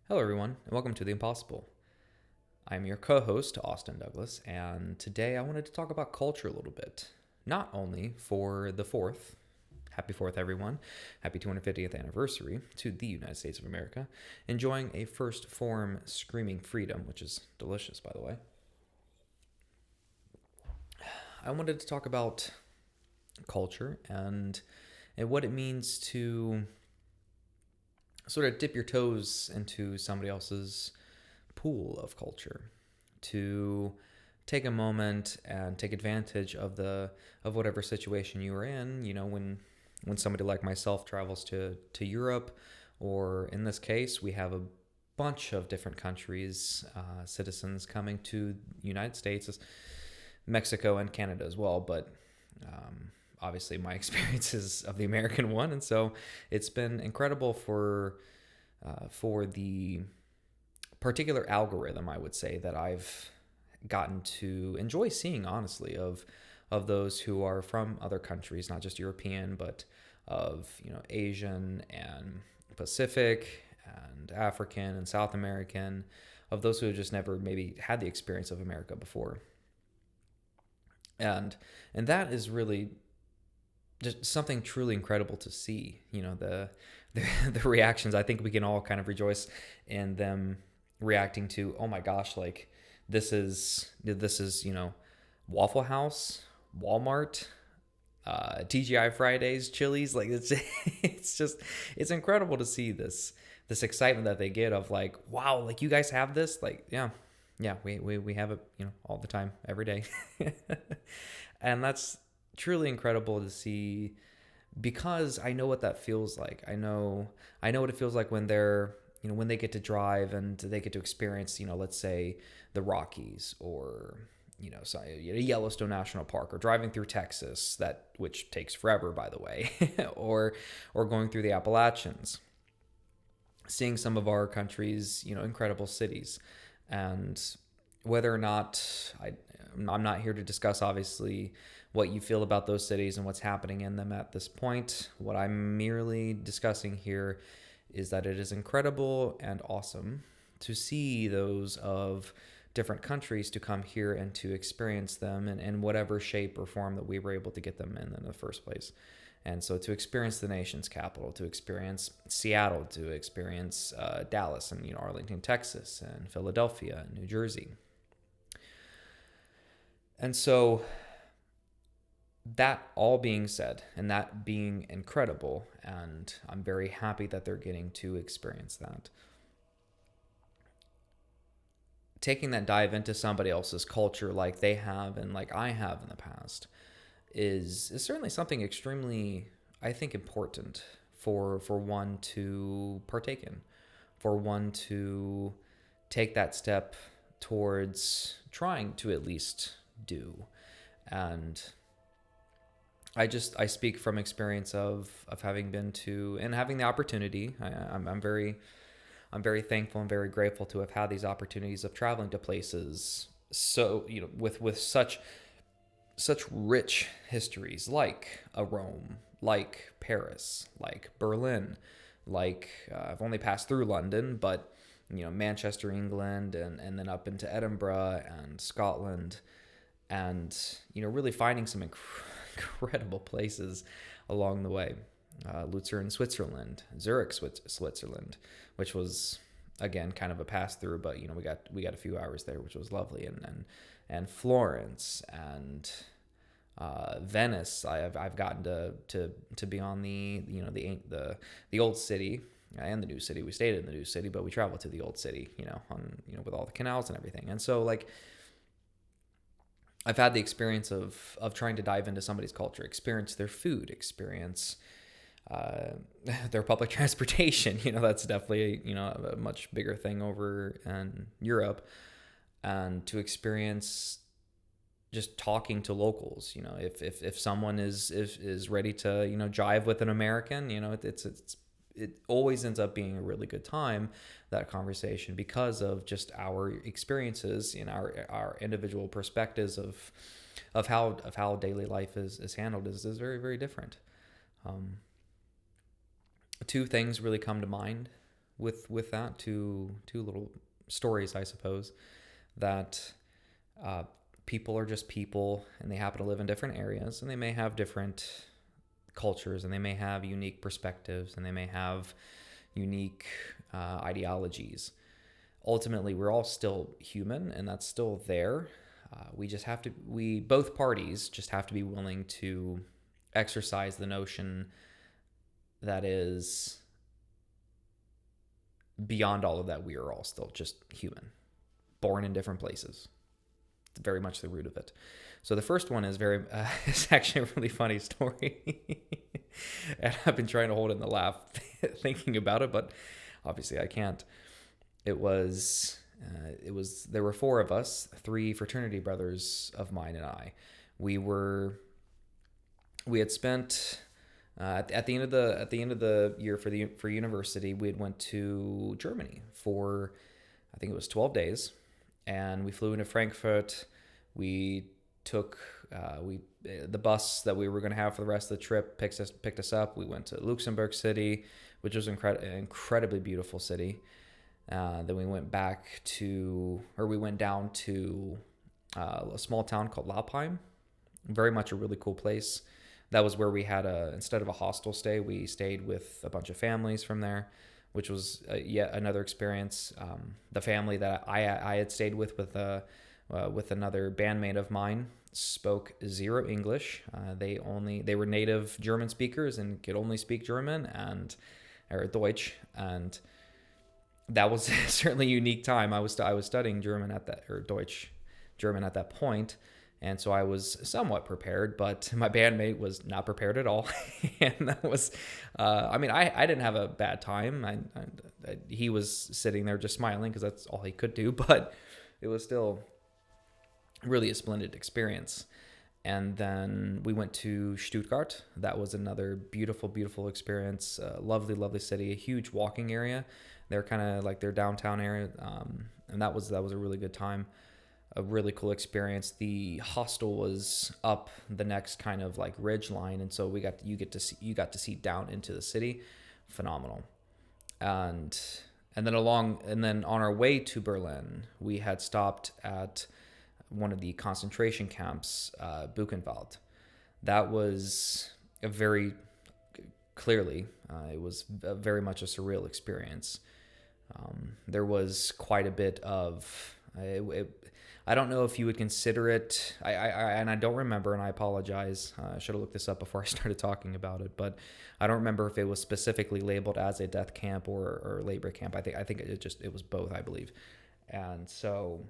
Hello, everyone, and welcome to The Impossible. I'm your co host, Austin Douglas, and today I wanted to talk about culture a little bit. Not only for the 4th, happy 4th, everyone, happy 250th anniversary to the United States of America, enjoying a first form screaming freedom, which is delicious, by the way. I wanted to talk about culture and what it means to sort of dip your toes into somebody else's pool of culture, to take a moment and take advantage of whatever situation you are in. When somebody like myself travels to Europe, or in this case, we have a bunch of different countries, citizens coming to the United States, Mexico and Canada as well, but obviously my experience is of the American one, and so it's been incredible for the particular algorithm, I would say, that I've gotten to enjoy seeing, honestly, of those who are from other countries, not just European, but of Asian and Pacific and African and South American, of those who have just never maybe had the experience of America before. And that is really just something truly incredible to see. The reactions. I think we can all kind of rejoice in them reacting to, oh my gosh, like this is Waffle House, Walmart, TGI Fridays, Chili's. Like it's incredible to see this excitement that they get of like, wow, like you guys have this. Like, yeah, we have it, all the time, every day. And that's truly incredible to see, because I know what that feels like. I know what it feels like when when they get to drive and they get to experience, let's say the Rockies, or Yellowstone National Park, or driving through Texas, which takes forever, by the way, or going through the Appalachians, seeing some of our country's incredible cities. And whether or not I'm not here to discuss, obviously, what you feel about those cities and what's happening in them at this point. What I'm merely discussing here is that it is incredible and awesome to see those of different countries to come here and to experience them in whatever shape or form that we were able to get them in the first place. And so to experience the nation's capital, to experience Seattle, to experience Dallas and Arlington, Texas, and Philadelphia and New Jersey. And so that all being said, and that being incredible, and I'm very happy that they're getting to experience that. Taking that dive into somebody else's culture like they have and like I have in the past is certainly something extremely, I think, important for one to partake in, for one to take that step towards trying to at least do. And I speak from experience of having been to and having the opportunity. I'm very thankful and very grateful to have had these opportunities of traveling to places so with such rich histories, like a Rome, like Paris, like Berlin, like I've only passed through London, but Manchester, England, and then up into Edinburgh and Scotland, and really finding some incredible places along the way. Lucerne, Switzerland, Zurich, Switzerland, which was again kind of a pass through, but we got a few hours there, which was lovely, and Florence and Venice. I've gotten to be on the old city and the new city. We stayed in the new city, but we traveled to the old city, with all the canals and everything. And so like I've had the experience of trying to dive into somebody's culture, experience their food, experience their public transportation. That's definitely a much bigger thing over in Europe, and to experience just talking to locals. If someone is ready to jive with an American, it always ends up being a really good time, that conversation, because of just our experiences and our individual perspectives of how daily life is handled is very, very different. Two things really come to mind with that. Two little stories, I suppose, that people are just people, and they happen to live in different areas, and they may have different cultures, and they may have unique perspectives, and they may have unique ideologies. Ultimately, we're all still human, and that's still there. Both parties just have to be willing to exercise the notion that is beyond all of that. We are all still just human, born in different places. It's very much the root of it. So the first one is it's actually a really funny story. And I've been trying to hold in the laugh thinking about it, but obviously I can't. There were four of us, three fraternity brothers of mine and I. We had spent at the end of the year for university, we had went to Germany for, I think it was 12 days, and we flew into Frankfurt. We took the bus that we were going to have for the rest of the trip picked us up. We went to Luxembourg City, which was an incredibly beautiful city. Then we went down to a small town called Laupheim. Very much a really cool place. That was where we had instead of a hostel stay, we stayed with a bunch of families from there, which was yet another experience. The family that I had stayed with another bandmate of mine spoke zero English. They were native German speakers and could only speak German or Deutsch, and that was certainly a unique time. I was studying German German at that point, and so I was somewhat prepared, but my bandmate was not prepared at all. And that was, I didn't have a bad time. He was sitting there just smiling because that's all he could do, but it was still really a splendid experience. And then we went to Stuttgart. That was another beautiful, beautiful experience. Lovely, lovely city, a huge walking area. They're kind of like their downtown area, and that was a really good time. A really cool experience. The hostel was up the next kind of like ridge line, and so you got to see down into the city. Phenomenal. And then on our way to Berlin, we had stopped at one of the concentration camps, Buchenwald. That was it was very much a surreal experience. There was quite a bit of I don't know if you would consider it. I don't remember, and I apologize. I should have looked this up before I started talking about it, but I don't remember if it was specifically labeled as a death camp or labor camp. I think it was both, I believe, and so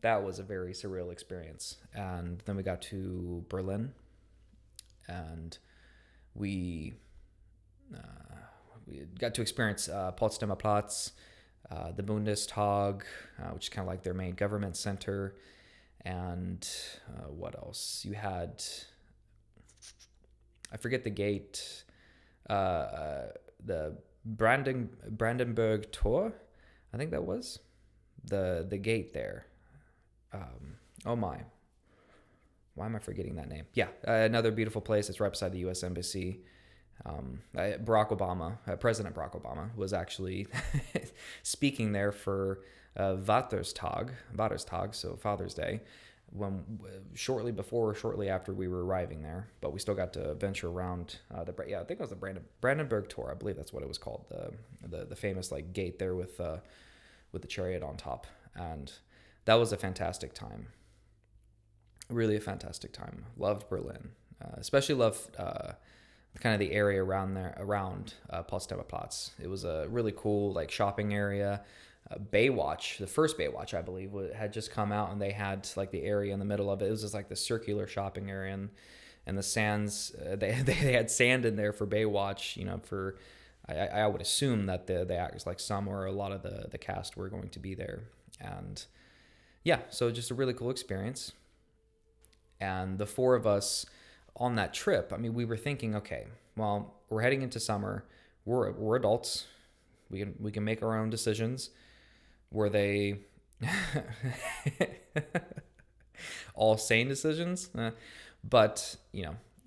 that was a very surreal experience. And then we got to Berlin, and we got to experience Potsdamer Platz, the Bundestag, which is kind of like their main government center. And what else? You had, I forget the gate, the Brandenburg Tor, I think that was the gate there. Oh my, why am I forgetting that name? Yeah, another beautiful place. It's right beside the U.S. Embassy. President Barack Obama was actually speaking there for Vaterstag, so Father's Day, shortly after we were arriving there. But we still got to venture around I think it was the Brandenburg Tor. I believe that's what it was called, the famous like gate there with the chariot on top, and that was a fantastic time. Really a fantastic time. Loved Berlin, especially loved kind of the area around Potsdamer Platz. It was a really cool like shopping area. Baywatch, the first Baywatch, I believe, had just come out, and they had like the area in the middle of it. It was just like the circular shopping area, and the sands. They had sand in there for Baywatch. I would assume that the actors, like some or a lot of the cast, were going to be there, and yeah, so just a really cool experience. And the four of us on that trip, we were thinking, okay, well, we're heading into summer. We're adults. We can make our own decisions. Were they all sane decisions? But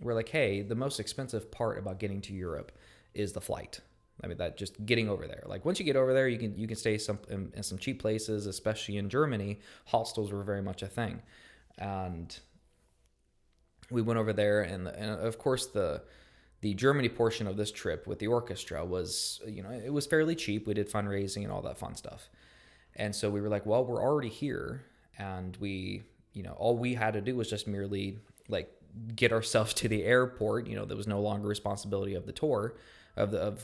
we're like, hey, the most expensive part about getting to Europe is the flight. I mean, that just getting over there. Like once you get over there, you can stay in some cheap places, especially in Germany. Hostels were very much a thing, and we went over there, and of course the Germany portion of this trip with the orchestra was, it was fairly cheap. We did fundraising and all that fun stuff, and so we were like, well, we're already here, and we, all we had to do was just merely like get ourselves to the airport. There was no longer responsibility of the tour. It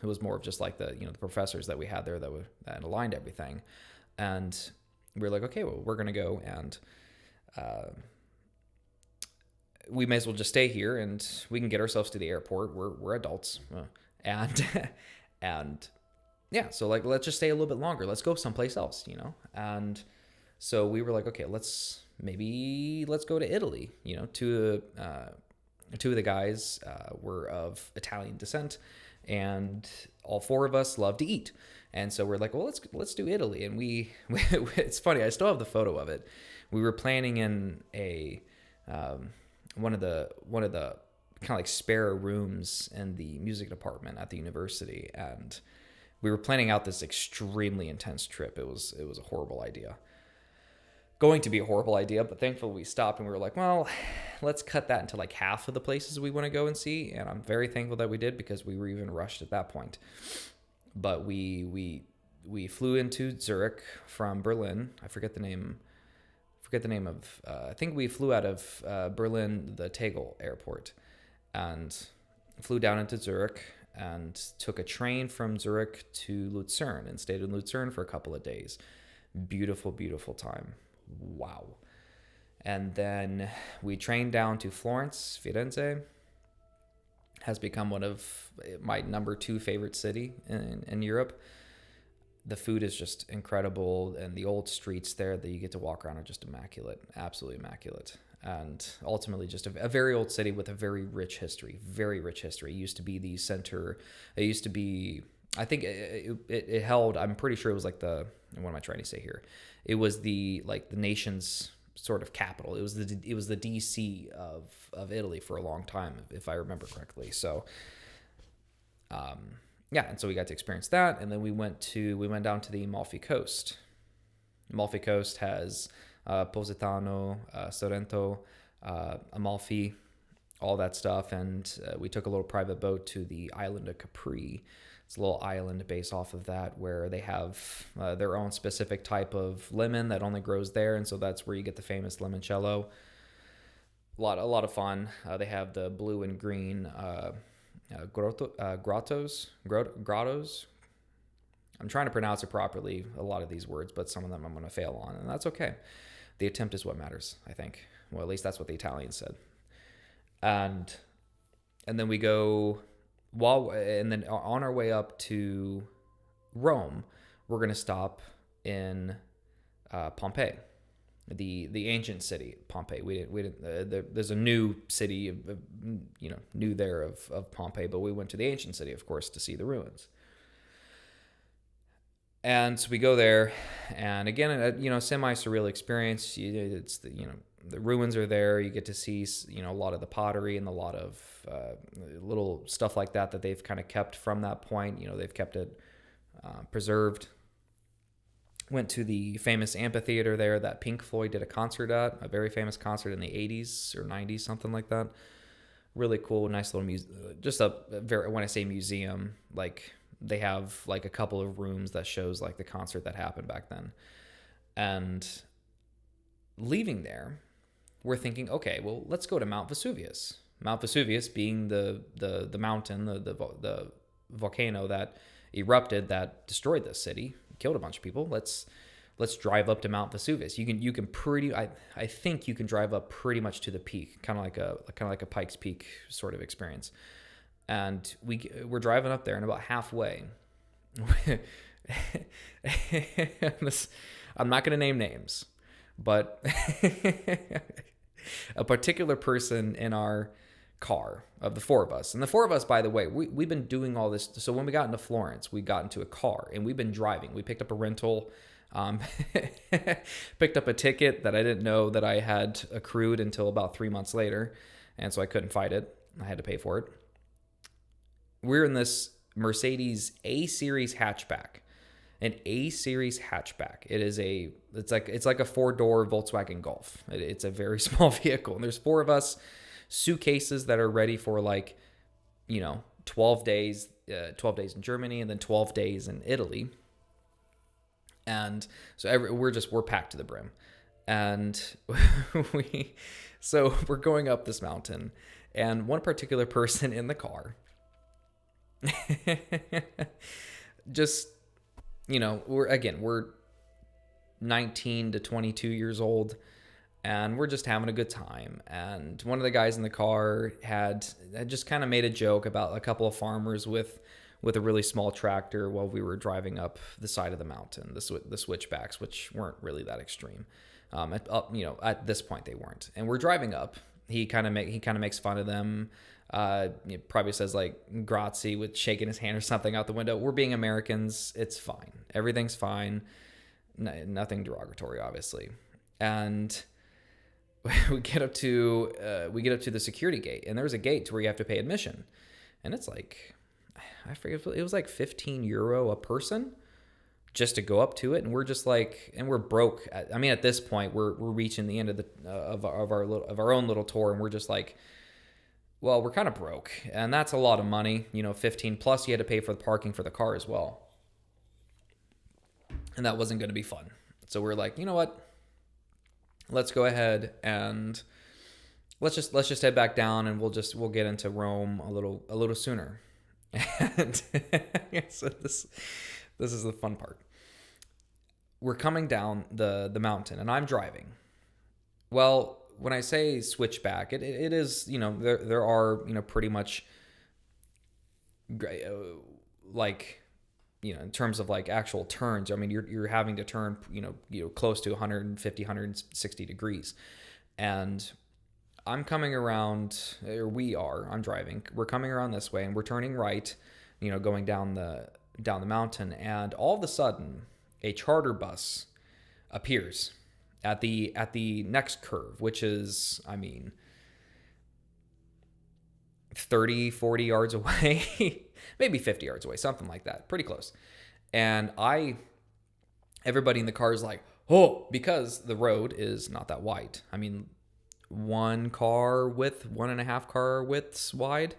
was more of just like the professors that we had there that aligned everything, and we were like, okay, well, we're gonna go, and we may as well just stay here, and we can get ourselves to the airport. We're adults, and and yeah, so like let's just stay a little bit longer. Let's go someplace else, And so we were like, okay, let's go to Italy. Two of the guys were of Italian descent, and all four of us love to eat. And so we're like, well, let's do Italy. And it's funny, I still have the photo of it. We were planning in a one of the kind of like spare rooms in the music department at the university, and we were planning out this extremely intense trip. It was a horrible idea. Going to be a horrible idea, but thankfully we stopped and we were like, well, let's cut that into like half of the places we want to go and see. And I'm very thankful that we did, because we were even rushed at that point. But we flew into Zurich from Berlin. I forget the name of, I think we flew out of Berlin, the Tegel airport, and flew down into Zurich and took a train from Zurich to Lucerne and stayed in Lucerne for a couple of days. Beautiful, beautiful time. Wow. And then we trained down to Florence. Firenze has become one of my number 2 favorite city in Europe. The food is just incredible, and the old streets there that you get to walk around are just immaculate, absolutely immaculate. And ultimately just a very old city with a very rich history. It used to be the center. It used to be, I think it held, I'm pretty sure it was like what am I trying to say here? It was the nation's sort of capital. It was the DC of Italy for a long time, if I remember correctly. So, yeah, and so we got to experience that, and then we went down to the Amalfi Coast. Amalfi Coast has Positano, Sorrento, Amalfi, all that stuff, and we took a little private boat to the island of Capri. It's a little island based off of that, where they have their own specific type of lemon that only grows there, and so that's where you get the famous limoncello. A lot of fun. They have the blue and green grottos. I'm trying to pronounce it properly, a lot of these words, but some of them I'm going to fail on, and that's okay. The attempt is what matters, I think. Well, at least that's what the Italians said. And then we go, and then on our way up to Rome, we're going to stop in Pompeii, the ancient city Pompeii. We didn't. There's a new city, new there of Pompeii, but we went to the ancient city, of course, to see the ruins. And so we go there, and again, semi-surreal experience. It's the ruins are there. You get to see, a lot of the pottery and a lot of little stuff like that they've kind of kept from that point. They've kept it preserved. Went to the famous amphitheater there that Pink Floyd did a concert at, a very famous concert in the 80s or 90s, something like that. Really cool, nice little just when I say museum, like they have like a couple of rooms that shows like the concert that happened back then. And leaving there, we're thinking, okay, well, let's go to Mount Vesuvius. Mount Vesuvius being the mountain, the volcano that erupted, that destroyed this city, killed a bunch of people. Let's drive up to Mount Vesuvius. You can I think you can drive up pretty much to the peak, kind of like a Pikes Peak sort of experience. And we're driving up there, and about halfway, I'm not going to name names, but a particular person in our car, of the four of us, and the four of us, by the way, we've been doing all this. So when we got into Florence, we got into a car, and we've been driving. We picked up a rental, picked up a ticket that I didn't know that I had accrued until about 3 months later, and so I couldn't fight it. I had to pay for it. We're in this Mercedes A Series hatchback. An A Series hatchback. It's like a 4-door Volkswagen Golf. It's a very small vehicle. And there's 4 of us, suitcases that are ready for 12 days, 12 days in Germany and then 12 days in Italy. And so we're packed to the brim. And we're going up this mountain, and one particular person in the car just, we're 19 to 22 years old, and we're just having a good time. And one of the guys in the car had just kind of made a joke about a couple of farmers with a really small tractor while we were driving up the side of the mountain, the switchbacks, which weren't really that extreme. At this point they weren't. And we're driving up. He kind of makes fun of them. Probably says like grazie with shaking his hand or something out the window. We're being Americans. It's fine. Everything's fine. Nothing derogatory, obviously. And we get up to the security gate, and there's a gate to where you have to pay admission, and it's like, I forget, it was like €15 a person just to go up to it. And we're just like, and we're broke. At this point we're reaching the end of our own little tour, and we're just like, well, we're kind of broke, and that's a lot of money, 15 plus you had to pay for the parking for the car as well. And that wasn't going to be fun. So we're like, you know what? Let's go ahead and let's just head back down, and we'll get into Rome a little sooner. And so this is the fun part. We're coming down the mountain, and I'm driving. Well, when I say switchback, it is, there are, pretty much in terms of like actual turns. You're having to turn, close to 150, 160 degrees. And I'm coming around, I'm driving. We're coming around this way, and we're turning right, going down the mountain. And all of a sudden, a charter bus appears at the next curve, which is, 30, 40 yards away, maybe 50 yards away, something like that, pretty close. And everybody in the car is like, oh, because the road is not that wide. One car width, 1.5 car widths wide.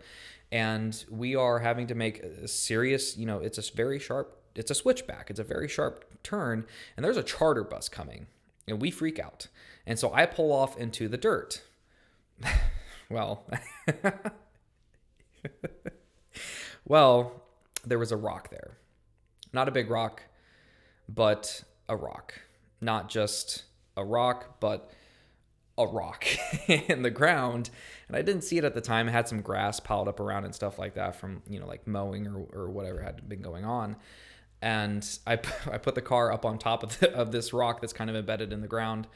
And we are having to make a serious, it's a switchback. It's a very sharp turn. And there's a charter bus coming, and we freak out. And so I pull off into the dirt. Well, there was a rock there. Not a big rock, but a rock. Not just a rock, but a rock in the ground. And I didn't see it at the time. It had some grass piled up around and stuff like that from, like mowing or whatever had been going on. And I put the car up on top of this rock that's kind of embedded in the ground.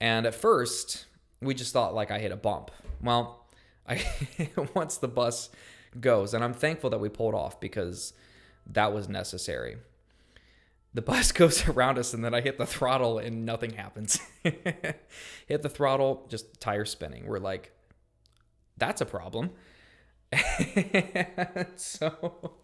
And at first, we just thought like I hit a bump. Well, once the bus goes, and I'm thankful that we pulled off because that was necessary. The bus goes around us, and then I hit the throttle and nothing happens. Hit the throttle, just tire spinning. We're like, that's a problem. So,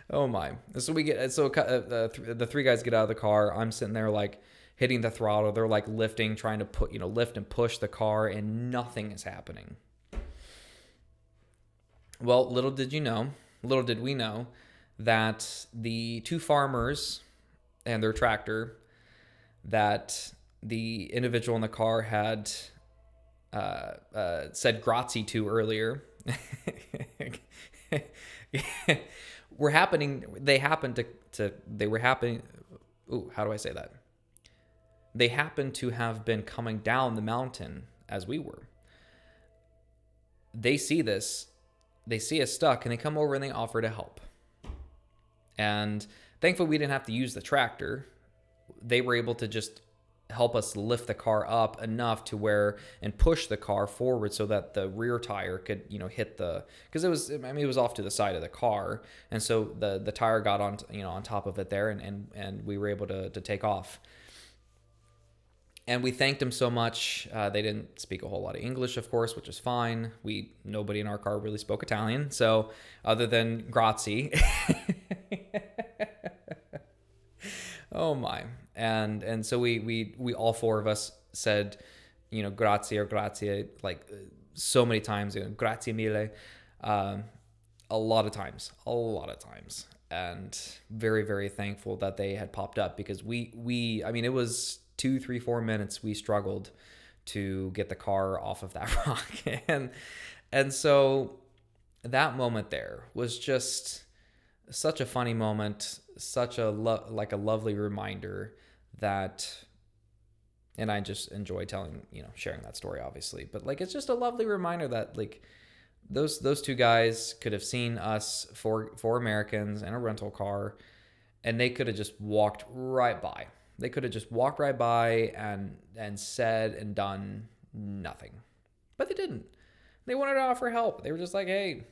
oh my. So the 3 guys get out of the car. I'm sitting there like hitting the throttle. They're like lifting, trying to lift and push the car, and nothing is happening. Well, little did we know that the 2 farmers and their tractor that the individual in the car had said grazie to earlier they happened to have been coming down the mountain as we were. They see this. They see us stuck, and they come over and they offer to help. And thankfully, we didn't have to use the tractor. They were able to just help us lift the car up enough to and push the car forward so that the rear tire could, hit because it was off to the side of the car. And so the tire got on top of it there, and we were able to take off. And we thanked them so much. They didn't speak a whole lot of English, of course, which is fine. Nobody in our car really spoke Italian, so other than grazie. Oh my. And so we all four of us said, grazie or grazie, like so many times, grazie mille, a lot of times, and very, very thankful that they had popped up, because I mean, it was 2, 3, 4 minutes we struggled to get the car off of that rock. And so that moment there was just such a funny moment, such a like a lovely reminder that, and I just enjoy sharing that story, obviously, but like, it's just a lovely reminder that like those two guys could have seen us, four Americans in a rental car, and they could have just walked right by. They could have just walked right by and said and done nothing, but they didn't. They wanted to offer help. They were just like, hey,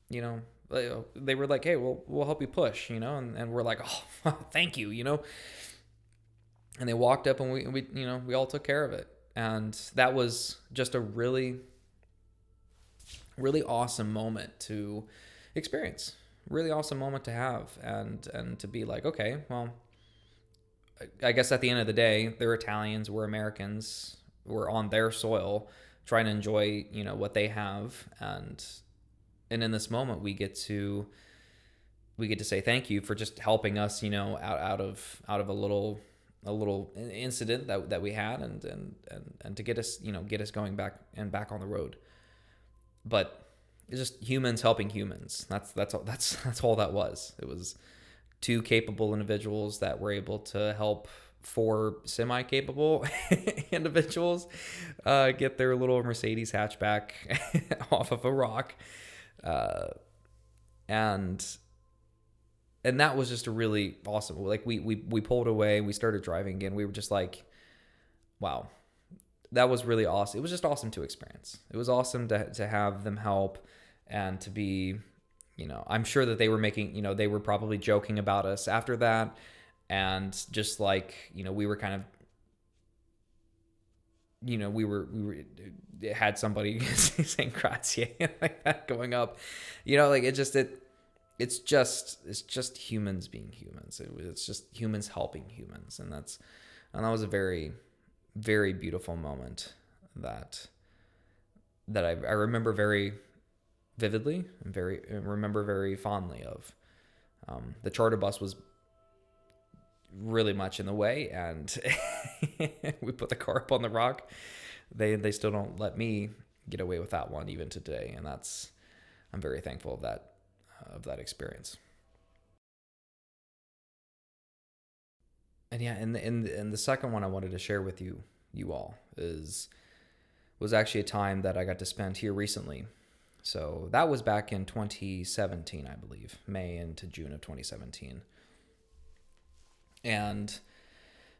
they were like, hey, we'll help you push, and we're like, oh, thank you, and they walked up, and we all took care of it. And that was just a really, really awesome moment to experience, really awesome moment to have, and to be like, okay, well, I guess at the end of the day, they're Italians, we're Americans, we're on their soil, trying to enjoy, what they have, and in this moment, we get to say thank you for just helping us, out of a little incident that we had, and to get us going back on the road. But it's just humans helping humans. That's all that was. It was two capable individuals that were able to help four semi-capable individuals get their little Mercedes hatchback off of a rock. And that was just a really awesome, like we pulled away, we started driving again. We were just like, wow, that was really awesome. It was just awesome to experience. It was awesome to have them help, and to be, I'm sure that they were making, they were probably joking about us after that. And just like, we were kind of, we had somebody saying grazie like that going up, like it's just humans being humans. It's just humans helping humans. And that was a very, very beautiful moment that I remember very vividly and remember very fondly of. The charter bus was really much in the way, and we put the car up on the rock. They still don't let me get away with that one even today, and I'm very thankful of that experience. And yeah, and the second one I wanted to share with you all was actually a time that I got to spend here recently. So that was back in 2017, I believe, May into June of 2017. And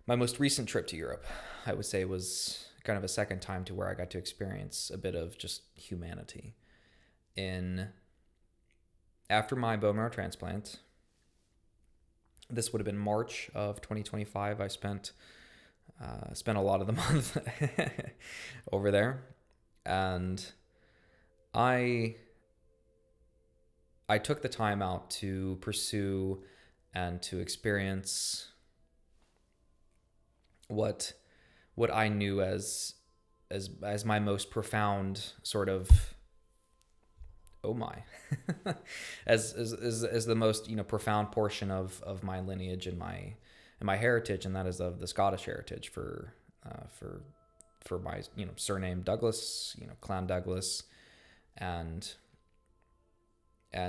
my most recent trip to Europe, I would say, was kind of a second time to where I got to experience a bit of just humanity. After my bone marrow transplant, this would have been March of 2025. I spent a lot of the month over there, and I took the time out to pursue and to experience what I knew as my most profound sort of, oh my, as the most profound portion of my lineage and my heritage, and that is of the Scottish heritage for my surname Douglas, Clan Douglas, and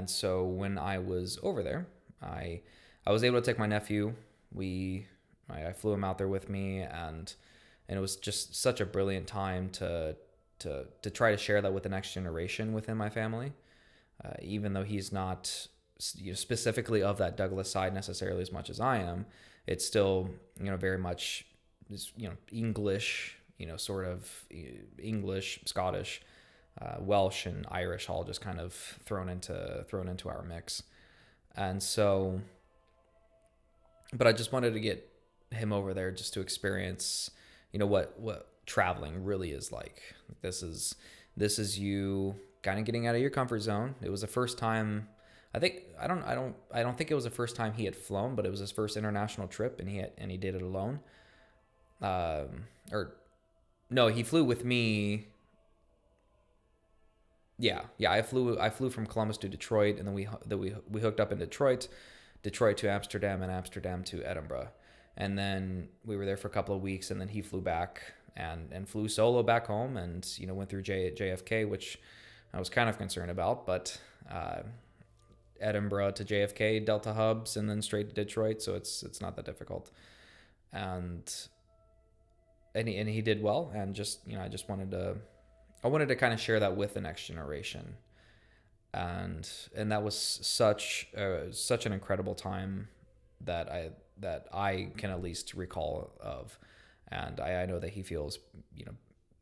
so when I was over there, I was able to take my nephew. I flew him out there with me, and it was just such a brilliant time to try to share that with the next generation within my family. Even though he's not specifically of that Douglas side necessarily as much as I am, it's still very much English, sort of English, Scottish, Welsh, and Irish all just kind of thrown into our mix. And so, but I just wanted to get him over there just to experience what traveling really is like. This is you kind of getting out of your comfort zone. It was the first time. I don't think it was the first time he had flown, but it was his first international trip, and he did it alone. Or no, he flew with me. Yeah. I flew from Columbus to Detroit, and then we hooked up in Detroit to Amsterdam, and Amsterdam to Edinburgh. And then we were there for a couple of weeks, and then he flew back and flew solo back home, and went through JFK, which I was kind of concerned about, but Edinburgh to JFK, Delta hubs, and then straight to Detroit, so it's not that difficult. And he did well, and I wanted to kind of share that with the next generation. And that was such an incredible time that I can at least recall of, and I know that he feels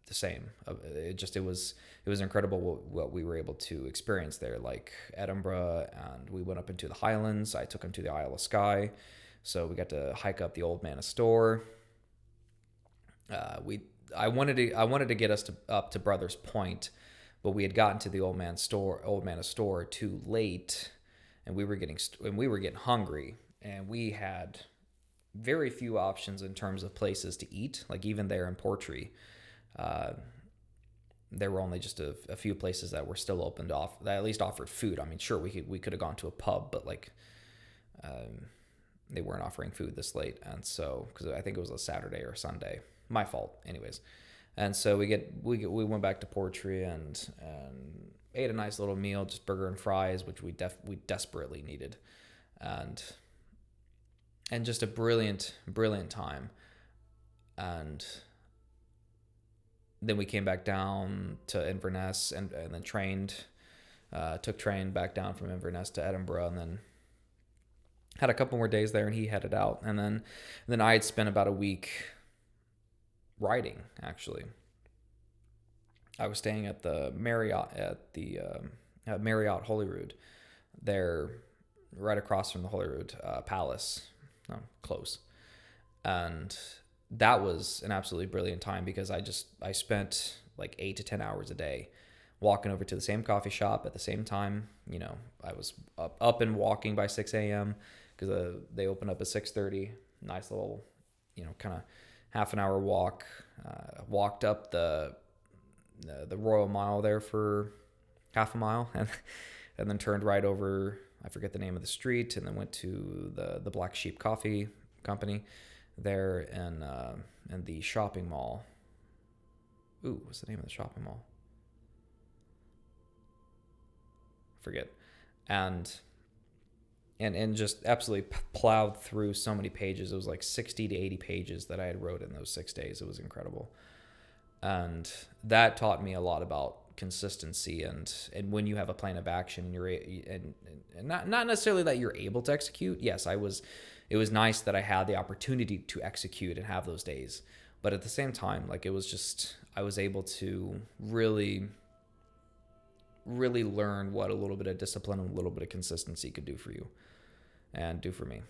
the same. It was incredible what we were able to experience there, like Edinburgh, and we went up into the Highlands. I took him to the Isle of Skye, so we got to hike up the Old Manor Store. I wanted to get us up to Brothers Point, but we had gotten to the Old Manor Store too late, and we were getting hungry, and we had very few options in terms of places to eat. Like even there in Portree, there were only just a few places that were still open that at least offered food. I mean, sure, we could have gone to a pub, but they weren't offering food this late, and so because I think it was a Saturday or Sunday. My fault, anyways. And so we went back to Portree and ate a nice little meal, just burger and fries, which we desperately needed, and just a brilliant time. And then we came back down to Inverness and then took train back down from Inverness to Edinburgh, and then had a couple more days there, and he headed out, and then I had spent about a week riding. Actually, I was staying at the Marriott Marriott Holyrood, there, right across from the Holyrood Palace, close, and that was an absolutely brilliant time because I spent like 8 to 10 hours a day walking over to the same coffee shop at the same time. I was up and walking by 6 a.m. because they open up at 6:30. Nice little, kind of half an hour walk. Walked up the Royal Mile there for half a mile, and then turned right over. I forget the name of the street, and then went to the Black Sheep Coffee Company there in the shopping mall. Ooh, what's the name of the shopping mall? Forget. And just absolutely plowed through so many pages. It was like 60 to 80 pages that I had wrote in those 6 days. It was incredible. And that taught me a lot about consistency and when you have a plan of action and and not necessarily that you're able to execute. Yes, it was nice that I had the opportunity to execute and have those days. But at the same time, like, it was just, I was able to really learn what a little bit of discipline and a little bit of consistency could do for you and do for me.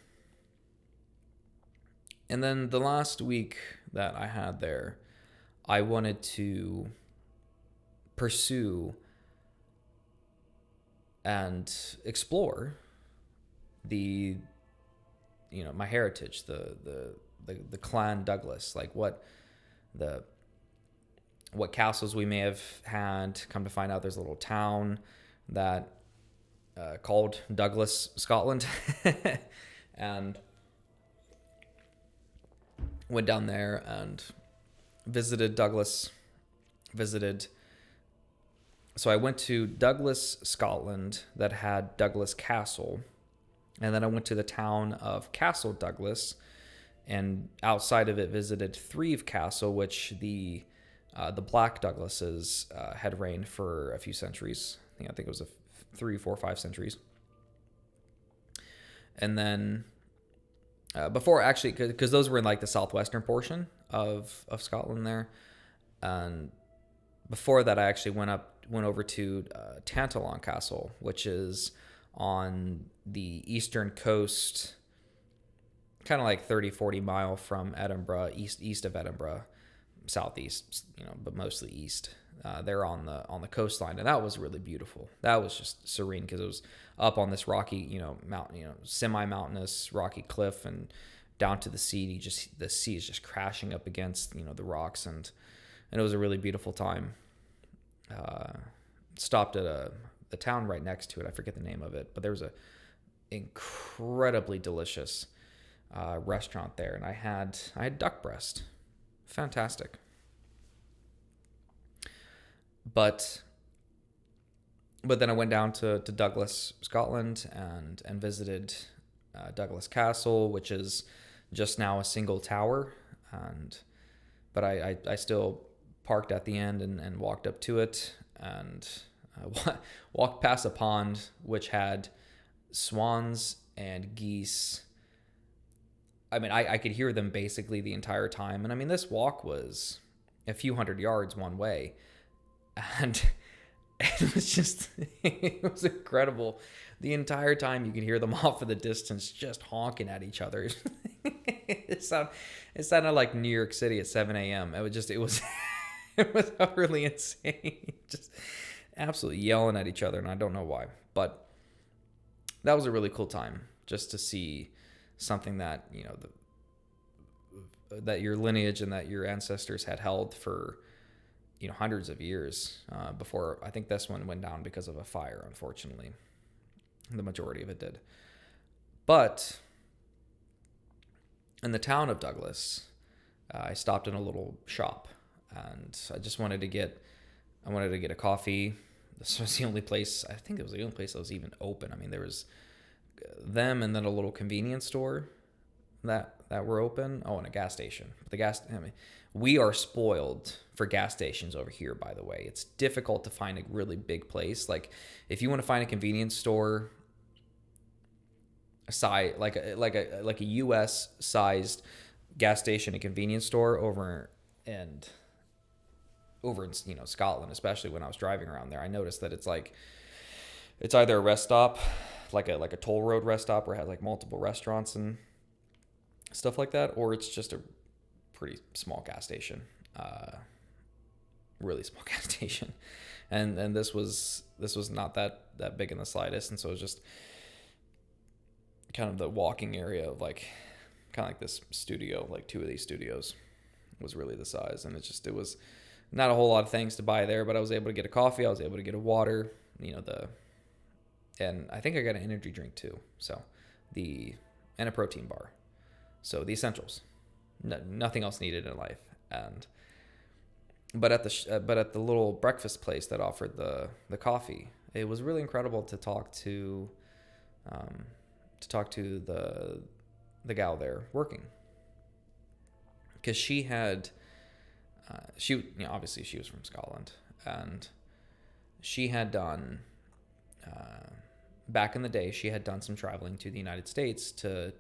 And then the last week that I had there, I wanted to pursue and explore my heritage, the Clan Douglas, like what castles we may have had. Come to find out, there's a little town that called Douglas, Scotland, and went down there and visited Douglas. So I went to Douglas, Scotland, that had Douglas Castle, and then I went to the town of Castle Douglas, and outside of it visited Thrieve Castle, which the Black Douglases had reigned for a few centuries. I think it was 3, 4, 5 centuries. And then before, actually, because those were in like the southwestern portion of Scotland there, and before that I actually went over to Tantallon Castle, which is on the eastern coast, kind of like 30-40 mile from Edinburgh, east of Edinburgh. southeast, but mostly east. They're on the coastline, and that was really beautiful. That was just serene because it was up on this rocky, mountain, semi-mountainous rocky cliff, and down to the sea. The sea is just crashing up against the rocks, and it was a really beautiful time. Stopped at a town right next to it. I forget the name of it, but there was a incredibly delicious restaurant there, and I had duck breast. Fantastic. But then I went down to Douglas, Scotland, and visited Douglas Castle, which is just now a single tower. But I still parked at the end and walked up to it, and walked past a pond which had swans and geese. I mean, I could hear them basically the entire time. And I mean, this walk was a few hundred yards one way. And it was incredible. The entire time you could hear them off in the distance just honking at each other. It sounded like New York City at 7 a.m. It was utterly insane. Just absolutely yelling at each other, and I don't know why. But that was a really cool time just to see something that, that your lineage and that your ancestors had held for, hundreds of years before. I think this one went down because of a fire, unfortunately. The majority of it did. But in the town of Douglas, I stopped in a little shop, and I just wanted to get a coffee. This was the only place, I think it was the only place that was even open. I mean, there was them and then a little convenience store that were open. Oh, and a gas station. We are spoiled for gas stations over here, by the way. It's difficult to find a really big place. Like, if you want to find a convenience store like a US sized gas station, a convenience store over in Scotland, especially when I was driving around there, I noticed that it's either a rest stop, like a toll road rest stop where it has like multiple restaurants and stuff like that, or it's just a pretty small gas station, really small gas station, and this was not that big in the slightest, and so it was just kind of the walking area of kind of like this studio, like two of these studios was really the size, and it was not a whole lot of things to buy there, but I was able to get a coffee, I was able to get a water, and I think I got an energy drink too, and a protein bar. So the essentials, nothing else needed in life. But at the little breakfast place that offered the coffee, it was really incredible to talk to the gal there working, because she had obviously she was from Scotland, and she had done back in the day, she had done some traveling to the United States to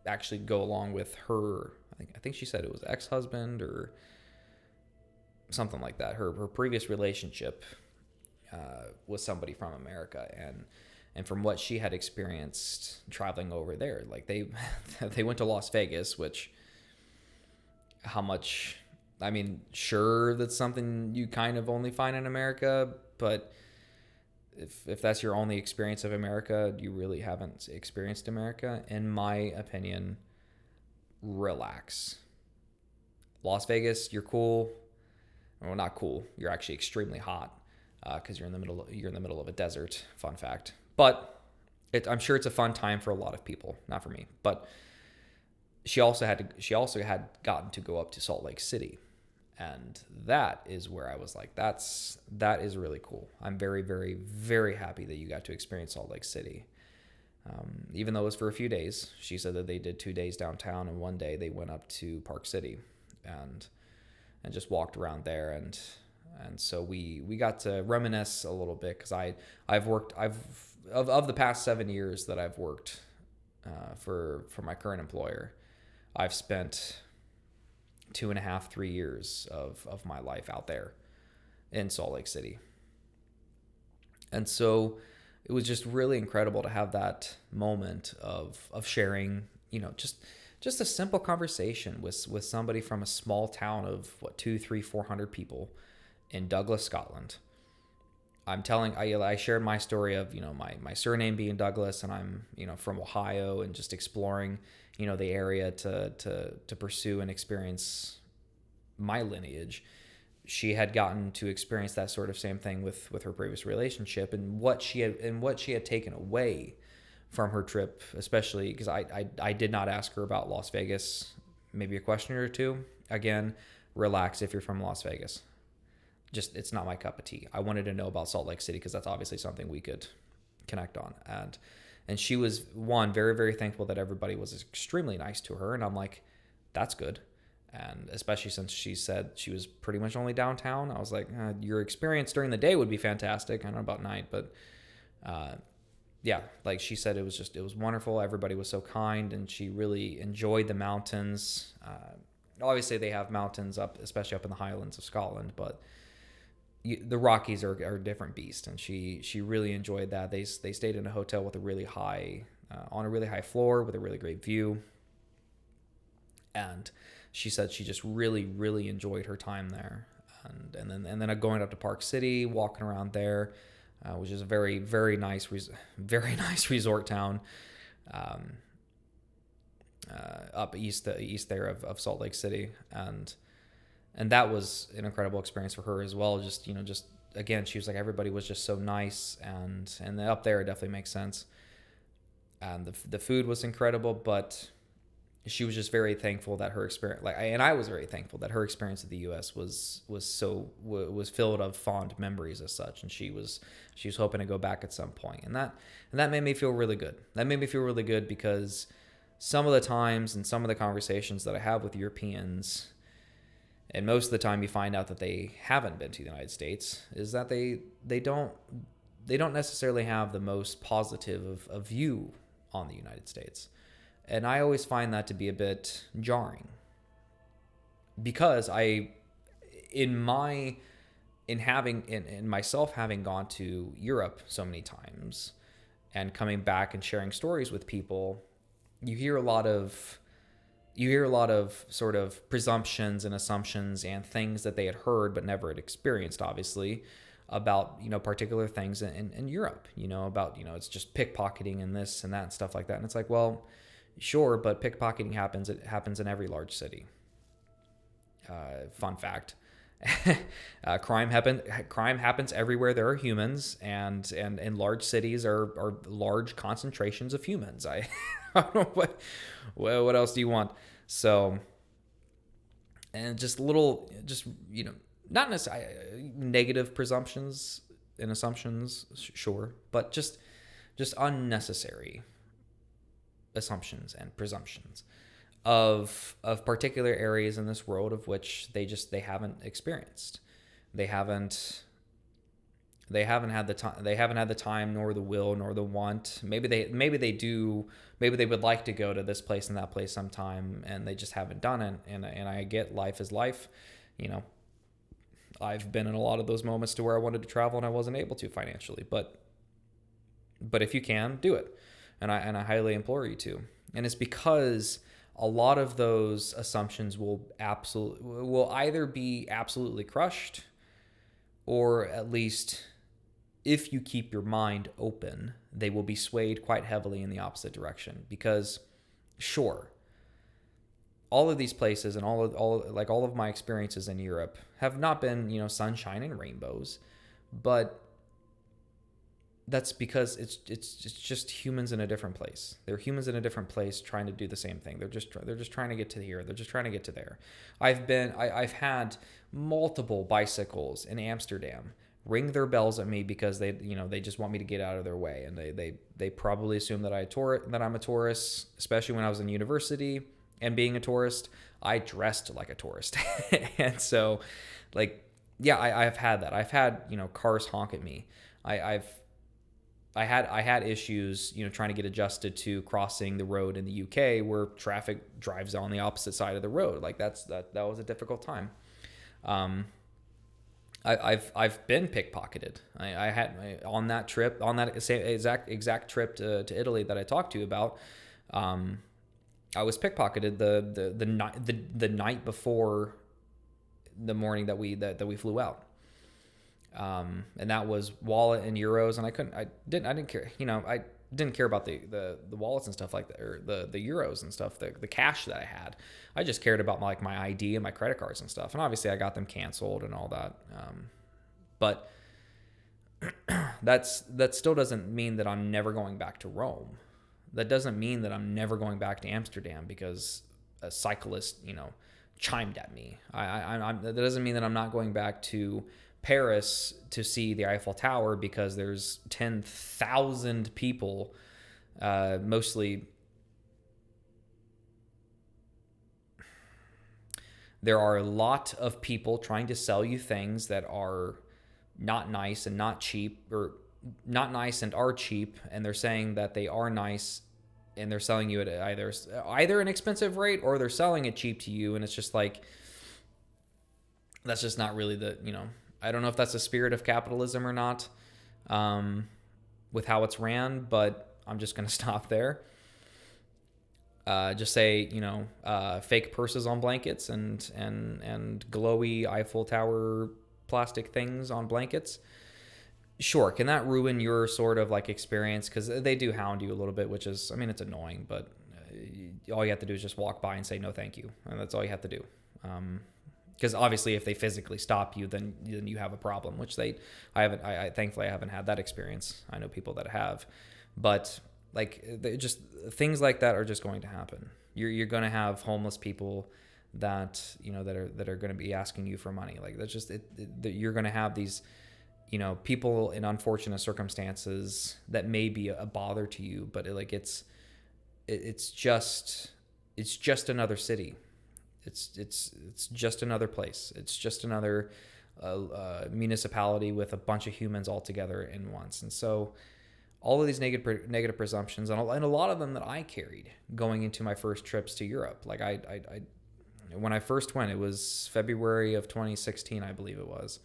actually go along with her, I think she said it was ex-husband or something like that. Her previous relationship was somebody from America, and from what she had experienced traveling over there, like they went to Las Vegas, which sure, that's something you kind of only find in America, but if that's your only experience of America, you really haven't experienced America. In my opinion, relax. Las Vegas, you're cool. Well, not cool. You're actually extremely hot because you're in the middle of a desert. Fun fact. But I'm sure it's a fun time for a lot of people. Not for me. But she also had gotten to go up to Salt Lake City. And that is where I was like, that is really cool. I'm very, very, very happy that you got to experience Salt Lake City. Even though it was for a few days. She said that they did 2 days downtown, and one day they went up to Park City and just walked around there. And so we got to reminisce a little bit, because of the past 7 years that I've worked for my current employer, I've spent 2.5, 3 years of my life out there in Salt Lake City. And so it was just really incredible to have that moment of sharing, just a simple conversation with somebody from a small town of what, 200, 300, 400 people in Douglas, Scotland. I shared my story of, my surname being Douglas, and I'm, from Ohio, and just exploring, the area to pursue and experience my lineage. She had gotten to experience that sort of same thing with her previous relationship, and what she had taken away from her trip, especially because I did not ask her about Las Vegas, maybe a question or two. Again, relax if you're from Las Vegas. Just, it's not my cup of tea. I wanted to know about Salt Lake City because that's obviously something we could connect on. And she was, very, very thankful that everybody was extremely nice to her. And I'm like, that's good. And especially since she said she was pretty much only downtown, I was like, your experience during the day would be fantastic. I don't know about night, but yeah, like she said, it was wonderful. Everybody was so kind, and she really enjoyed the mountains. Obviously, they have mountains up, especially up in the Highlands of Scotland, but the Rockies are a different beast, and she really enjoyed that. They stayed in a hotel with a really high on a really high floor with a really great view, and she said she just really, really enjoyed her time there. And then going up to Park City, walking around there, which is a very, very nice very nice resort town up east there of Salt Lake City, and that was an incredible experience for her as well. Just again, she was like, everybody was just so nice, and up there it definitely makes sense. And the food was incredible, but she was just very thankful that her experience, and I was very thankful that her experience of the U.S. was filled of fond memories as such, and she was hoping to go back at some point, and that made me feel really good. That made me feel really good because some of the times and some of the conversations that I have with Europeans, and most of the time you find out that they haven't been to the United States, is that they don't necessarily have the most positive of view on the United States. And I always find that to be a bit jarring, because in myself having gone to Europe so many times and coming back and sharing stories with people, you hear a lot of sort of presumptions and assumptions and things that they had heard but never had experienced, obviously, about, particular things in Europe, about, it's just pickpocketing and this and that and stuff like that. And it's like, well, sure, but pickpocketing happens. It happens in every large city. Fun fact. Crime happens everywhere there are humans, and large cities are large concentrations of humans. I don't know what else do you want? So, and just not necessarily negative presumptions and assumptions, sure, but just unnecessary assumptions and presumptions of particular areas in this world of which they haven't experienced. They haven't had the time nor the will nor the want. Maybe they do. Maybe they would like to go to this place and that place sometime, and they just haven't done it. And I get, life is life. I've been in a lot of those moments to where I wanted to travel and I wasn't able to financially. But if you can, do it. And I highly implore you to. And it's because a lot of those assumptions will either be absolutely crushed, or at least, if you keep your mind open, they will be swayed quite heavily in the opposite direction. Because, sure, all of these places and all of my experiences in Europe have not been, sunshine and rainbows, but that's because it's just humans in a different place. They're humans in a different place trying to do the same thing. They're just trying to get to here. They're just trying to get to there. I've had multiple bicycles in Amsterdam ring their bells at me because they just want me to get out of their way, and they probably assume that I'm a tourist, especially when I was in university and being a tourist. I dressed like a tourist, and so I've had that. I've had cars honk at me. I had issues, trying to get adjusted to crossing the road in the UK where traffic drives on the opposite side of the road. That was a difficult time. I've been pickpocketed. I had on that trip, on that same exact trip to Italy that I talked to you about. I was pickpocketed the night before the morning that we flew out. And that was wallet and euros, and I didn't care. I didn't care about the wallets and stuff like that, or the euros and stuff, the cash that I had. I just cared about my ID and my credit cards and stuff. And obviously I got them canceled and all that. But that still doesn't mean that I'm never going back to Rome. That doesn't mean that I'm never going back to Amsterdam because a cyclist, chimed at me. That doesn't mean that I'm not going back to Paris to see the Eiffel Tower because there's 10,000 people, mostly. There are a lot of people trying to sell you things that are not nice and not cheap, or not nice and are cheap, and they're saying that they are nice, and they're selling you at either an expensive rate or they're selling it cheap to you, and it's just like, that's just not really I don't know if that's the spirit of capitalism or not, with how it's ran, but I'm just going to stop there. Just say, fake purses on blankets and glowy Eiffel Tower plastic things on blankets. Sure, can that ruin your sort of experience? Because they do hound you a little bit, which is, it's annoying, but all you have to do is just walk by and say no thank you, and that's all you have to do. Because obviously if they physically stop you, then you have a problem, which thankfully I haven't had that experience. I know people that have, but just things like that are just going to happen. You're going to have homeless people that that are going to be asking you for money. That's just it. You're going to have these people in unfortunate circumstances that may be a bother to you, but it's just another city. It's just another place. It's just another municipality with a bunch of humans all together in once. And so all of these negative presumptions, and a lot of them that I carried going into my first trips to Europe. When I first went, it was February of 2016, I believe it was,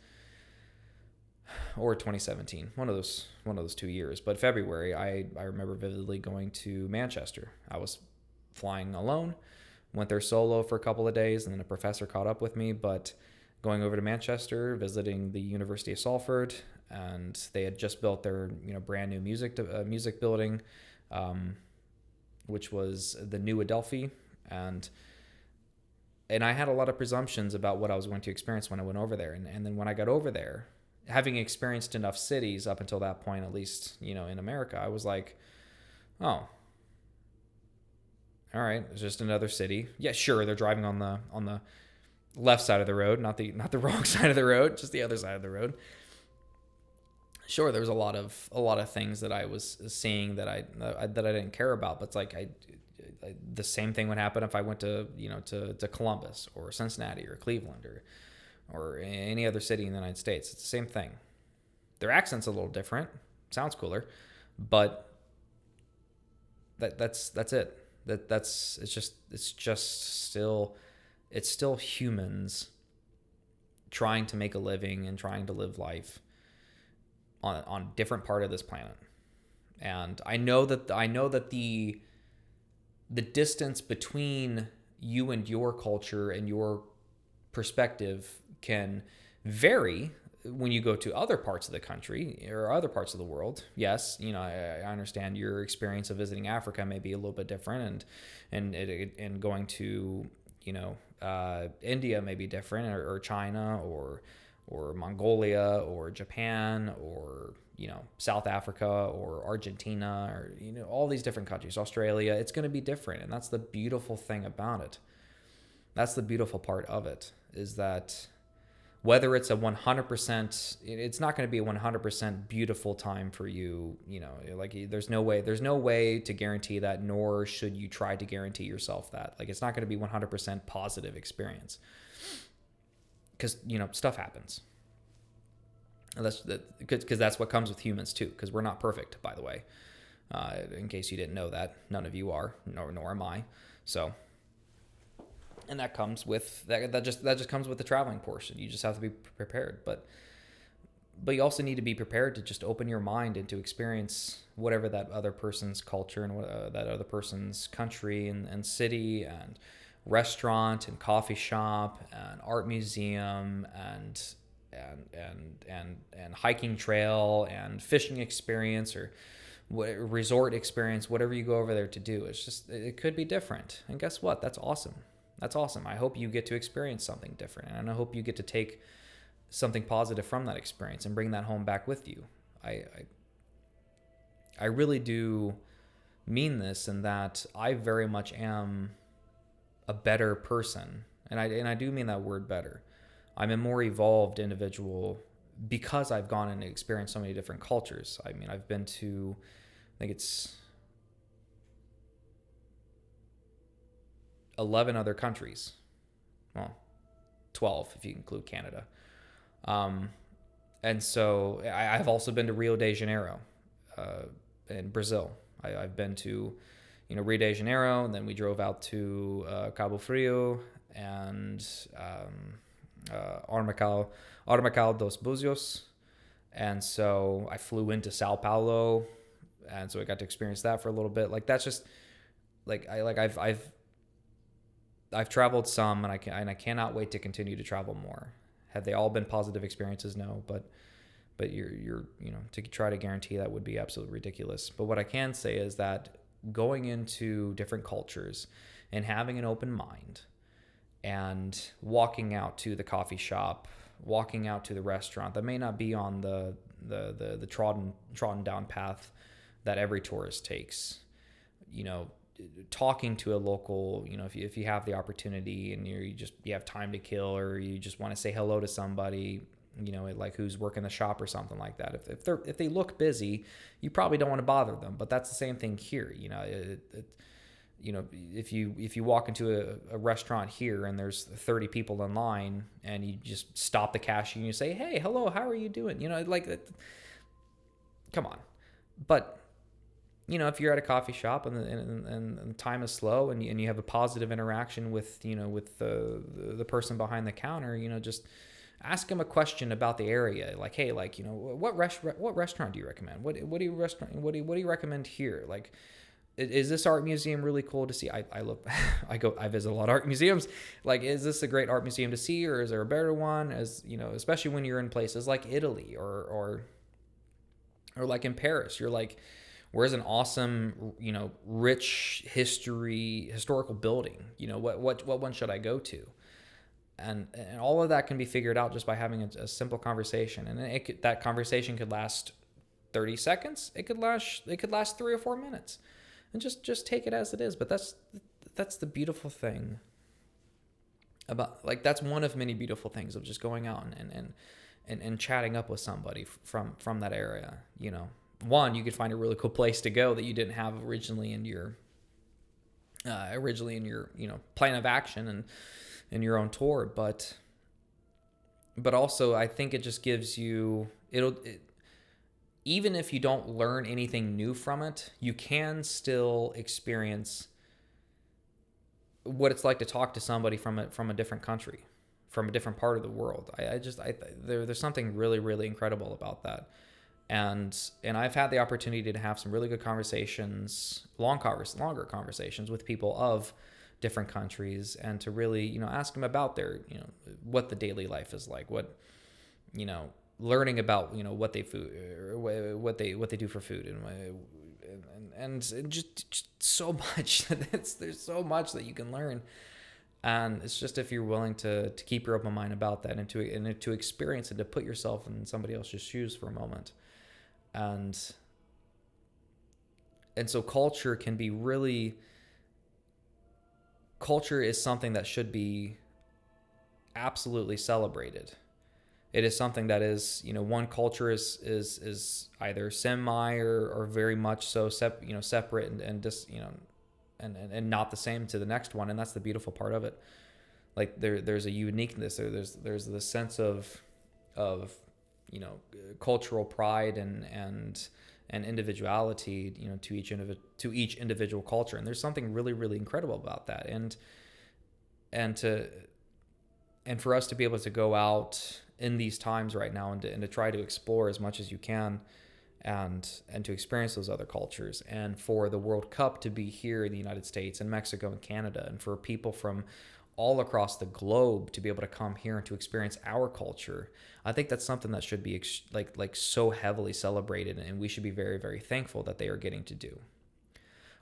or 2017, one of those 2 years. But February, I remember vividly going to Manchester. I was flying alone, went there solo for a couple of days, and then a professor caught up with me. But going over to Manchester, visiting the University of Salford, and they had just built their brand new music building, which was the New Adelphi, and I had a lot of presumptions about what I was going to experience when I went over there. And then when I got over there, having experienced enough cities up until that point, at least, in America, I was like, oh, all right, it's just another city. Yeah, sure, they're driving on the left side of the road, not the wrong side of the road, just the other side of the road. Sure, there was a lot of things that I was seeing that I didn't care about, but it's the same thing would happen if I went to to Columbus or Cincinnati or Cleveland or any other city in the United States. It's the same thing. Their accent's a little different, sounds cooler, but that's it. It's still humans trying to make a living and trying to live life on a different part of this planet. And I know that the distance between you and your culture and your perspective can vary when you go to other parts of the country or other parts of the world. Yes, I understand your experience of visiting Africa may be a little bit different, and going to India may be different, or China or Mongolia or Japan or South Africa or Argentina or all these different countries, Australia. It's going to be different, and that's the beautiful thing about it. That's the beautiful part of it, is that whether it's a 100%, it's not going to be a 100% beautiful time for you. There's no way to guarantee that, nor should you try to guarantee yourself that. It's not going to be 100% positive experience, because stuff happens. And because that's what comes with humans too, because we're not perfect, by the way. In case you didn't know that, none of you are, nor am I. So, and that comes with that just comes with the traveling portion. You just have to be prepared. But but you also need to be prepared to just open your mind and to experience whatever that other person's culture and that other person's country and city and restaurant and coffee shop and art museum and hiking trail and fishing experience or resort experience, whatever you go over there to do. It could be different. And guess what? That's awesome. That's awesome. I hope you get to experience something different. And I hope you get to take something positive from that experience and bring that home back with you. I really do mean this, in that I very much am a better person. And I do mean that word better. I'm a more evolved individual because I've gone and experienced so many different cultures. I mean, I've been to, I think it's 11 other countries. Well, 12 if you include Canada. And so I've also been to Rio de Janeiro in Brazil. I've been to, Rio de Janeiro, and then we drove out to Cabo Frio and Armacao dos Buzios. And so I flew into Sao Paulo, and so I got to experience that for a little bit. Like, that's just I've traveled some, and I cannot wait to continue to travel more. Have they all been positive experiences? No, but you're to try to guarantee that would be absolutely ridiculous. But what I can say is that going into different cultures and having an open mind and walking out to the coffee shop, walking out to the restaurant that may not be on the trodden down path that every tourist takes, talking to a local, if you have the opportunity and you have time to kill, or you just want to say hello to somebody, like who's working the shop or something like that. If they look busy, you probably don't want to bother them. But that's the same thing here. If you walk into a restaurant here and there's 30 people in line, and you just stop the cashier and you say, "Hey, hello, how are you doing?" Come on. But if you're at a coffee shop and time is slow, and you have a positive interaction with the person behind the counter, just ask them a question about the area, like, hey, what restaurant do you recommend? What do you recommend here? Like, is this art museum really cool to see? I visit a lot of art museums. Like, is this a great art museum to see, or is there a better one? Especially when you're in places like Italy or like in Paris, you're like, where's an awesome, rich historical building? What one should I go to? And all of that can be figured out just by having a simple conversation. And that conversation could last 30 seconds. It could last 3 or 4 minutes, and just take it as it is. But that's the beautiful thing about, like, that's one of many beautiful things of just going out and chatting up with somebody from that area. One, you could find a really cool place to go that you didn't have originally in your plan of action and in your own tour, but also I think it just gives you even if you don't learn anything new from it, you can still experience what it's like to talk to somebody from a different country, from a different part of the world. There's something really, really incredible about that. And I've had the opportunity to have some really good conversations, longer conversations with people of different countries, and to really, ask them about their, what the daily life is like, what, learning about, what they do for food, and just so much. There's so much that you can learn, and it's just if you're willing to keep your open mind about that, and to experience it, to put yourself in somebody else's shoes for a moment. And so culture is something that should be absolutely celebrated. It is something that is, one culture is either semi or very much so separate and just, and not the same to the next one. And that's the beautiful part of it. Like there's a uniqueness there. There's this sense of cultural pride and individuality, to each individual culture. And there's something really, really incredible about that. And and for us to be able to go out in these times right now and to try to explore as much as you can and to experience those other cultures, and for the World Cup to be here in the United States and Mexico and Canada, and for people from all across the globe to be able to come here and to experience our culture. I think that's something that should be like so heavily celebrated, and we should be very, very thankful that they are getting to do.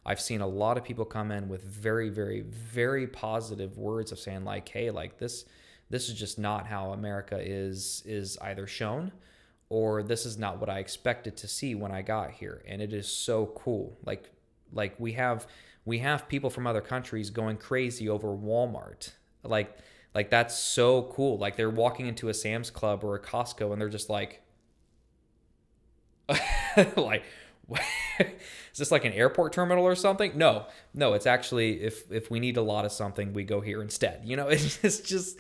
I've seen a lot of people come in with very, very, very positive words of saying like, hey, like this is just not how America is either shown, or this is not what I expected to see when I got here. And it is so cool. Like we have people from other countries going crazy over Walmart. Like that's so cool. Like they're walking into a Sam's Club or a Costco and they're just like like is this like an airport terminal or something? No, it's actually if we need a lot of something, we go here instead. You know, it's just,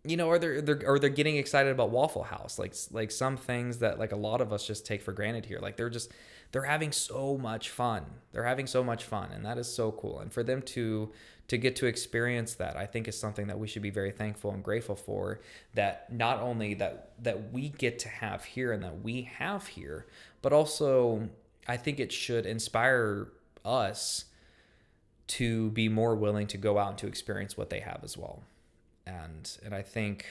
you know, or they're getting excited about Waffle House, like some things that like a lot of us just take for granted here. Like they're having so much fun. They're having so much fun, and that is so cool. And for them to get to experience that, I think is something that we should be very thankful and grateful for. That not only that we get to have here and that we have here, but also I think it should inspire us to be more willing to go out and to experience what they have as well. And I think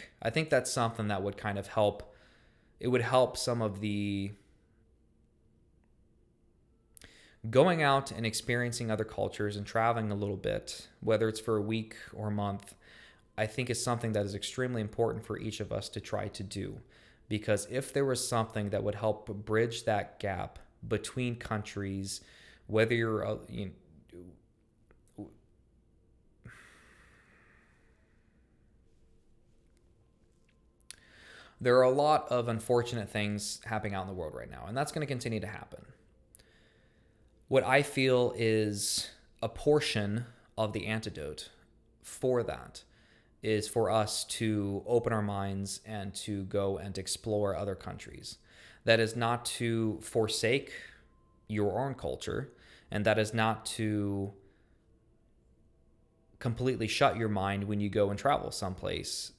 that's something that would kind of help. It would help some of the going out and experiencing other cultures and traveling a little bit, whether it's for a week or a month. I think is something that is extremely important for each of us to try to do, because if there was something that would help bridge that gap between countries, whether you're there are a lot of unfortunate things happening out in the world right now, and that's going to continue to happen. What I feel is a portion of the antidote for that is for us to open our minds and to go and explore other countries. That is not to forsake your own culture, and that is not to completely shut your mind when you go and travel someplace,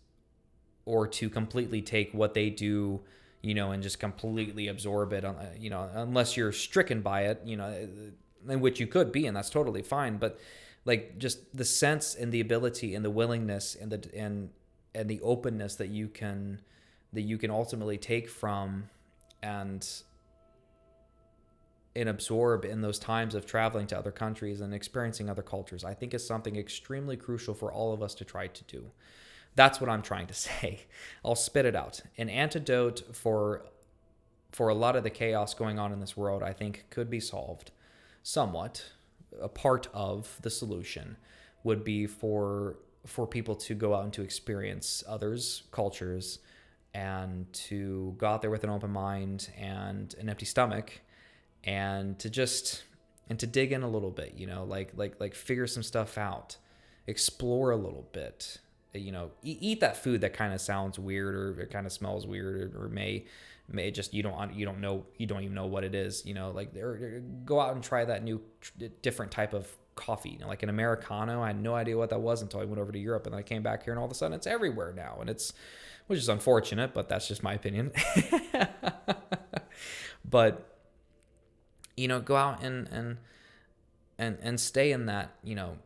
or to completely take what they do, you know, and just completely absorb it, you know, unless you're stricken by it, you know, in which you could be, and that's totally fine. But like just the sense and the ability and the willingness and the openness that you can ultimately take from and absorb in those times of traveling to other countries and experiencing other cultures, I think is something extremely crucial for all of us to try to do. That's what I'm trying to say. I'll spit it out. An antidote for a lot of the chaos going on in this world, I think, could be solved somewhat. A part of the solution would be for people to go out and to experience others' cultures, and to go out there with an open mind and an empty stomach, and to dig in a little bit, you know, like figure some stuff out, explore a little bit. You know, eat that food that kind of sounds weird, or it kind of smells weird, or may just you don't even know what it is. You know, like or go out and try that new different type of coffee. You know, like an Americano. I had no idea what that was until I went over to Europe, and then I came back here, and all of a sudden it's everywhere now, and which is unfortunate, but that's just my opinion. But you know, go out and stay in that, you know,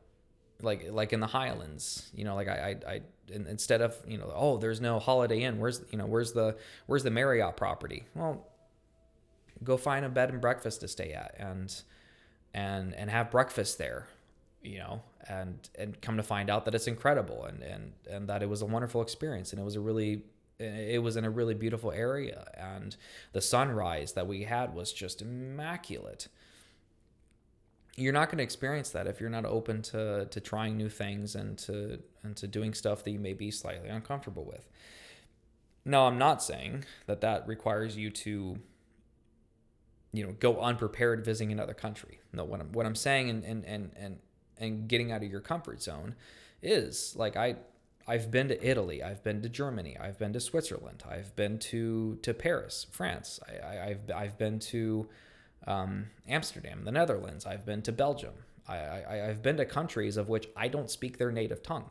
like in the Highlands, you know, like I instead of, you know, oh, there's no Holiday Inn, where's the Marriott property? Well, go find a bed and breakfast to stay at and have breakfast there, you know, and come to find out that it's incredible, and that it was a wonderful experience, and it was in a really beautiful area, and the sunrise that we had was just immaculate. You're not going to experience that if you're not open to trying new things and to doing stuff that you may be slightly uncomfortable with. Now, I'm not saying that requires you to, you know, go unprepared visiting another country. No, what I'm saying and getting out of your comfort zone is like I've been to Italy, I've been to Germany, I've been to Switzerland, I've been to Paris, France, I've been to Amsterdam, the Netherlands. I've been to Belgium. I've been to countries of which I don't speak their native tongue.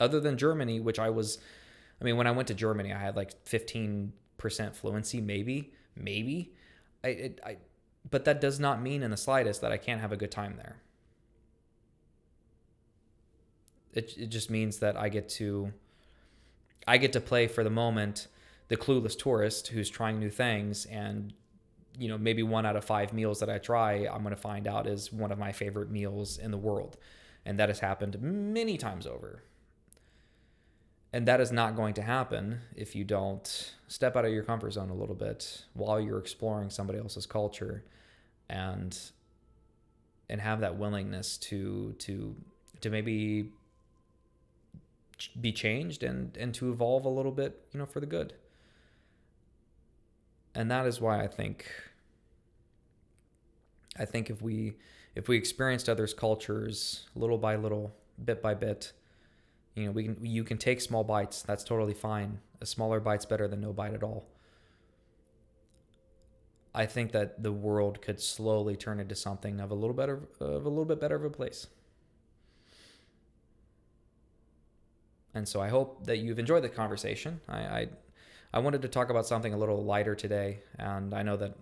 Other than Germany, which when I went to Germany, I had like 15% fluency, maybe. But that does not mean in the slightest that I can't have a good time there. It just means that I get to play for the moment the clueless tourist who's trying new things, and maybe 1 out of 5 meals that I try, I'm going to find out is one of my favorite meals in the world. And that has happened many times over. And that is not going to happen if you don't step out of your comfort zone a little bit while you're exploring somebody else's culture, and have that willingness to maybe be changed and to evolve a little bit, for the good. And that is why I think if we experienced others' cultures little by little, bit by bit, you can take small bites. That's totally fine. A smaller bite's better than no bite at all. I think that the world could slowly turn into something of a little bit better of a place. And so I hope that you've enjoyed the conversation. I wanted to talk about something a little lighter today, and I know that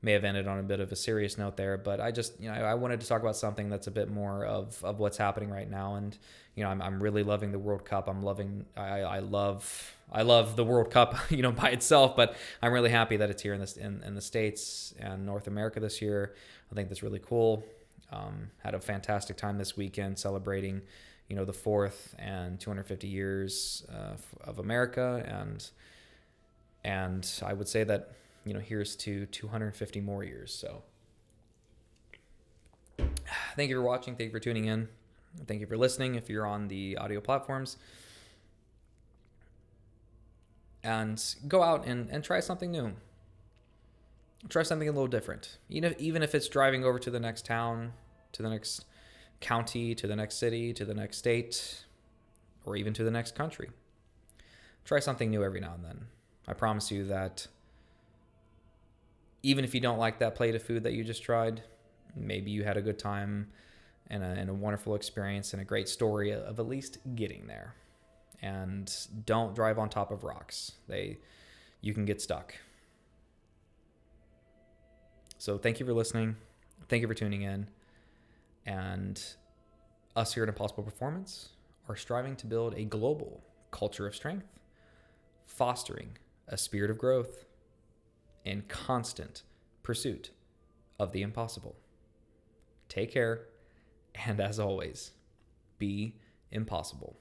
may have ended on a bit of a serious note there, but I just, I wanted to talk about something that's a bit more of what's happening right now. And, I'm really loving the World Cup. I love the World Cup, by itself, but I'm really happy that it's here in the States and North America this year. I think that's really cool. Had a fantastic time this weekend celebrating, the 4th and 250 years of America. And I would say that, here's to 250 more years. So thank you for watching. Thank you for tuning in. Thank you for listening if you're on the audio platforms. And go out and try something new. Try something a little different. Even if it's driving over to the next town, to the next county, to the next city, to the next state, or even to the next country. Try something new every now and then. I promise you that even if you don't like that plate of food that you just tried, maybe you had a good time and a wonderful experience and a great story of at least getting there. And don't drive on top of rocks. You can get stuck. So thank you for listening. Thank you for tuning in. And us here at Impossible Performance are striving to build a global culture of strength, fostering a spirit of growth, and constant pursuit of the impossible. Take care, and as always, be impossible.